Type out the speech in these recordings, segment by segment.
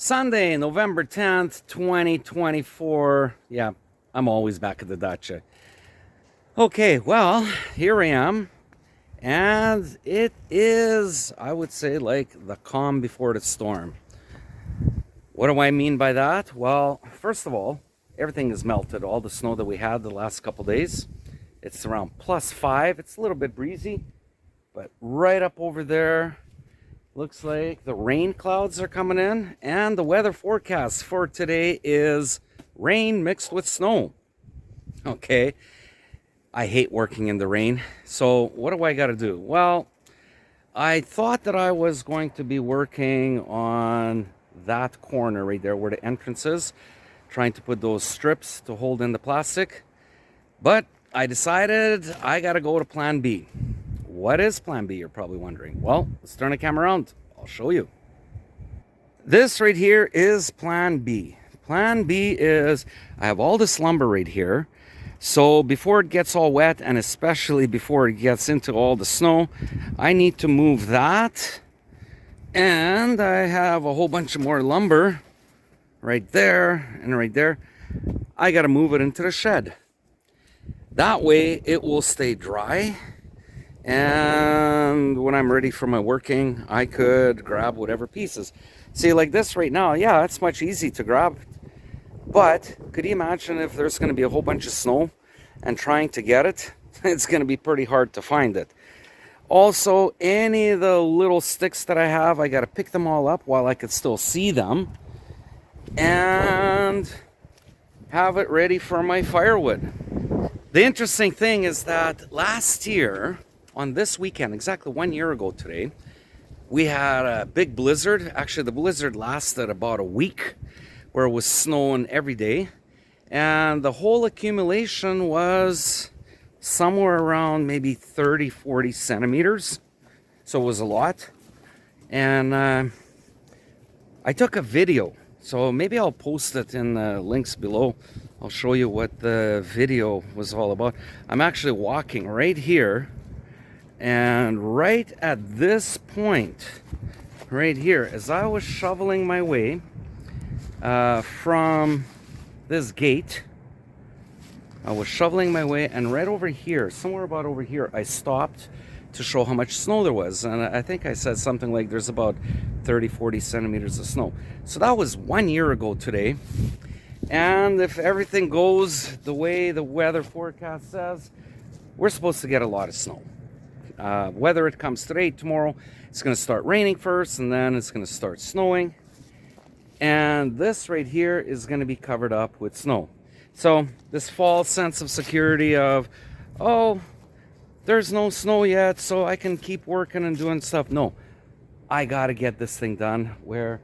Sunday, November 10th, 2024. Yeah, I'm always back at the dacha. Okay, well, here I am. And it is, I would say, like the calm before the storm. What do I mean by that? Well, first of all, everything is melted. All the snow that we had the last couple days. It's around +5. It's a little bit breezy. But right up over there, looks like the rain clouds are coming in. And the weather forecast for today is rain mixed with snow. Okay. I hate working in the rain. So what do I got to do? Well, I thought that I was going to be working on that corner right there where the entrance is, trying to put those strips to hold in the plastic. But I decided I got to go to plan B. What is plan B, you're probably wondering? Well, let's turn the camera around. I'll show you. This right here is plan B. Plan B is I have all this lumber right here. So before it gets all wet, and especially before it gets into all the snow, I need to move that. And I have a whole bunch of more lumber right there and right there. I got to move it into the shed. That way it will stay dry. And when I'm ready for my working, I could grab whatever pieces. See, like this right now, yeah, it's much easy to grab. But could you imagine if there's going to be a whole bunch of snow and trying to get it? It's going to be pretty hard to find it. Also, any of the little sticks that I have, I got to pick them all up while I could still see them and have it ready for my firewood. The interesting thing is that last year, on this weekend, exactly 1 year ago today, we had a big blizzard. Actually, the blizzard lasted about a week, where it was snowing every day. And the whole accumulation was somewhere around maybe 30, 40 centimeters. So it was a lot. And I took a video. So maybe I'll post it in the links below. I'll show you what the video was all about. I'm actually walking right here. And right at this point, right here, as I was shoveling my way from this gate, I was shoveling my way, and right over here, somewhere about over here, I stopped to show how much snow there was. And I think I said something like there's about 30, 40 centimeters of snow. So that was 1 year ago today. And if everything goes the way the weather forecast says, we're supposed to get a lot of snow. Whether it comes today, tomorrow, it's going to start raining first, and then it's going to start snowing. And this right here is going to be covered up with snow. So this false sense of security of, oh, there's no snow yet, so I can keep working and doing stuff. No, I got to get this thing done where,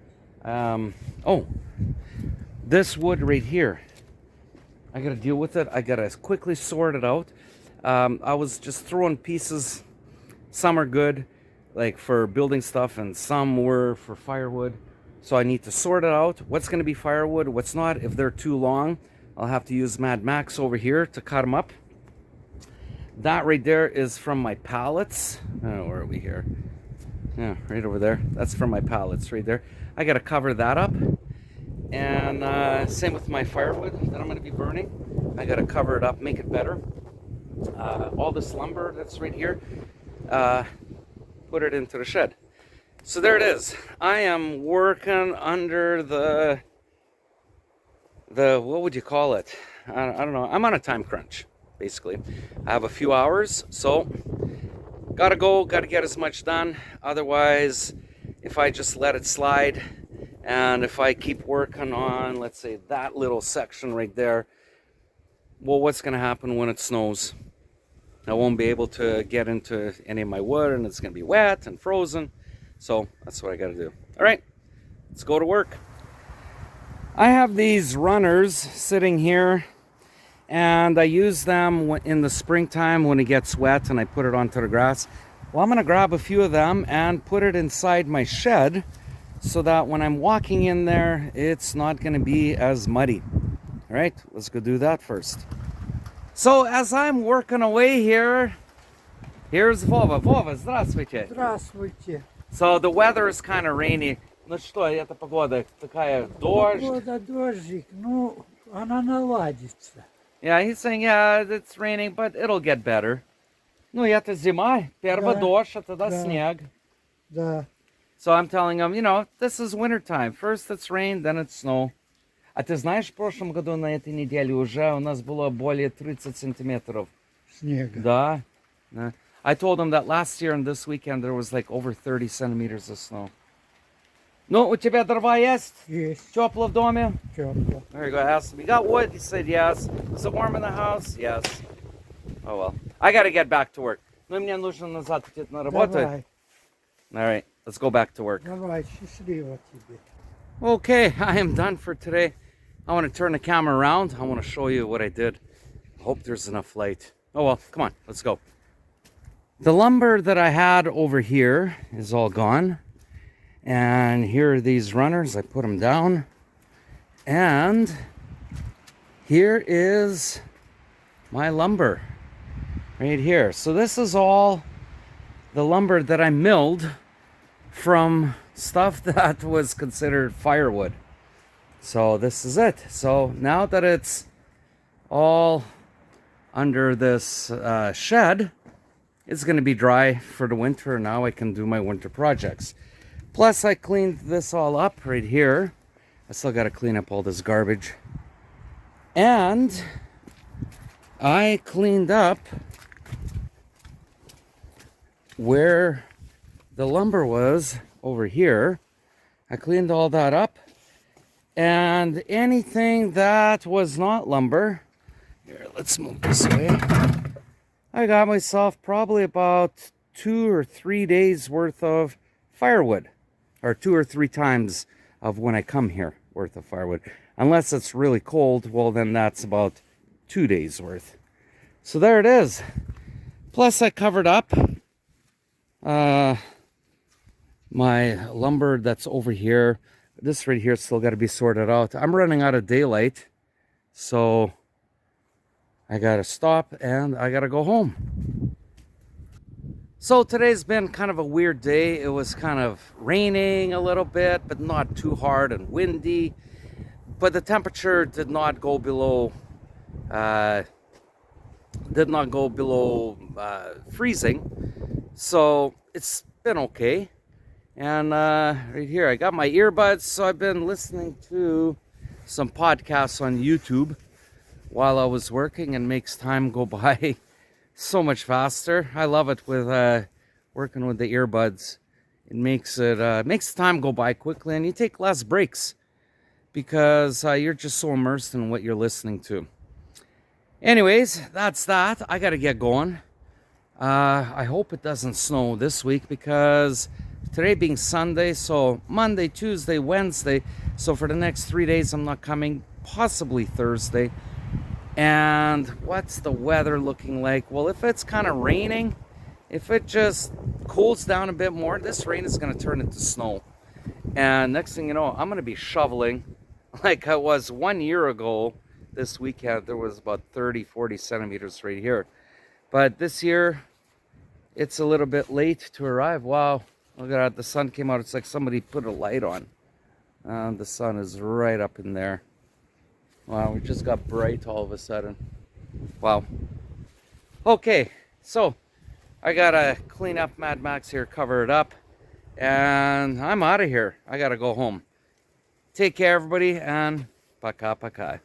this wood right here, I got to deal with it. I got to quickly sort it out. I was just throwing pieces. Some are good, like for building stuff, and some were for firewood. So I need to sort it out. What's going to be firewood, what's not. If they're too long, I'll have to use Mad Max over here to cut them up. That right there is from my pallets. Oh, where are we here? Yeah, right over there. That's from my pallets right there. I got to cover that up. And same with my firewood that I'm going to be burning. I got to cover it up, make it better. All this lumber that's right here, put it into the shed. So there it is. I am working under the what would you call it? I don't know. I'm on a time crunch, basically. I have a few hours, so gotta go, gotta get as much done. Otherwise, if I just let it slide, and if I keep working on, let's say, that little section right there, well, what's gonna happen when it snows? I won't be able to get into any of my wood, and it's going to be wet and frozen. So that's what I got to do. All right, let's go to work. I have these runners sitting here, and I use them in the springtime when it gets wet, and I put it onto the grass. Well, I'm going to grab a few of them and put it inside my shed so that when I'm walking in there, it's not going to be as muddy. All right, let's go do that first. So as I'm working away here, here's Vova. Vova, здравствуйте. Здравствуйте. So the weather is kind of rainy. Ну что, эта погода такая, дождь. Погода, дождик, ну, она наладится. Yeah, he's saying, yeah, it's raining, but it'll get better. Ну, это зима, первый Да, дождь, а тогда да. снег. Да, So I'm telling him, you know, this is winter time. First it's rain, then it's snow. А ты знаешь, в прошлом году на этой неделе уже у нас было более 30 сантиметров. снега. Да. Да. I told him that last year and this weekend there was like over 30 centimeters of snow. Ну, у тебя дрова есть? Есть, Тепло в доме? тепло. There you go. I asked him, you got wood? He said yes. Is it warm in the house? Yes. Oh well. I gotta get back to work. Ну, мне нужно назад идти на работу. Давай, All right, let's go back to work. давай, счастливо тебе. Okay, I am done for today. I want to turn the camera around. I want to show you what I did. I hope there's enough light. Oh well, come on, let's go. The lumber that I had over here is all gone. And here are these runners. I put them down. And here is my lumber right here. So this is all the lumber that I milled from stuff that was considered firewood. So this is it. So now that it's all under this shed, it's going to be dry for the winter. Now I can do my winter projects. Plus I cleaned this all up right here. I still got to clean up all this garbage. And I cleaned up where the lumber was over here. I cleaned all that up. And anything that was not lumber, here, let's move this way. I got myself probably about 2 or 3 days worth of firewood, or 2 or 3 times of when I come here worth of firewood. Unless it's really cold, well then that's about 2 days worth. So there it is. Plus I covered up my lumber that's over here. This right here still got to be sorted out. I'm running out of daylight, so I got to stop and I got to go home. So today's been kind of a weird day. It was kind of raining a little bit, but not too hard and windy. But the temperature did not go below freezing. So it's been okay. And right here, I got my earbuds, so I've been listening to some podcasts on YouTube while I was working, and makes time go by so much faster. I love it with working with the earbuds. It makes time go by quickly, and you take less breaks because you're just so immersed in what you're listening to. Anyways, that's that. I got to get going. I hope it doesn't snow this week because today being Sunday, so Monday, Tuesday, Wednesday. So for the next 3 days, I'm not coming, possibly Thursday. And what's the weather looking like? Well, if it's kind of raining, if it just cools down a bit more, this rain is going to turn into snow. And next thing you know, I'm going to be shoveling like I was 1 year ago. This weekend, there was about 30, 40 centimeters right here. But this year, it's a little bit late to arrive. Wow. Look at that, the sun came out. It's like somebody put a light on. The sun is right up in there. Wow, we just got bright all of a sudden. Wow. Okay, so I gotta clean up Mad Max here, cover it up, and I'm out of here. I gotta go home. Take care, everybody, and пока-пока.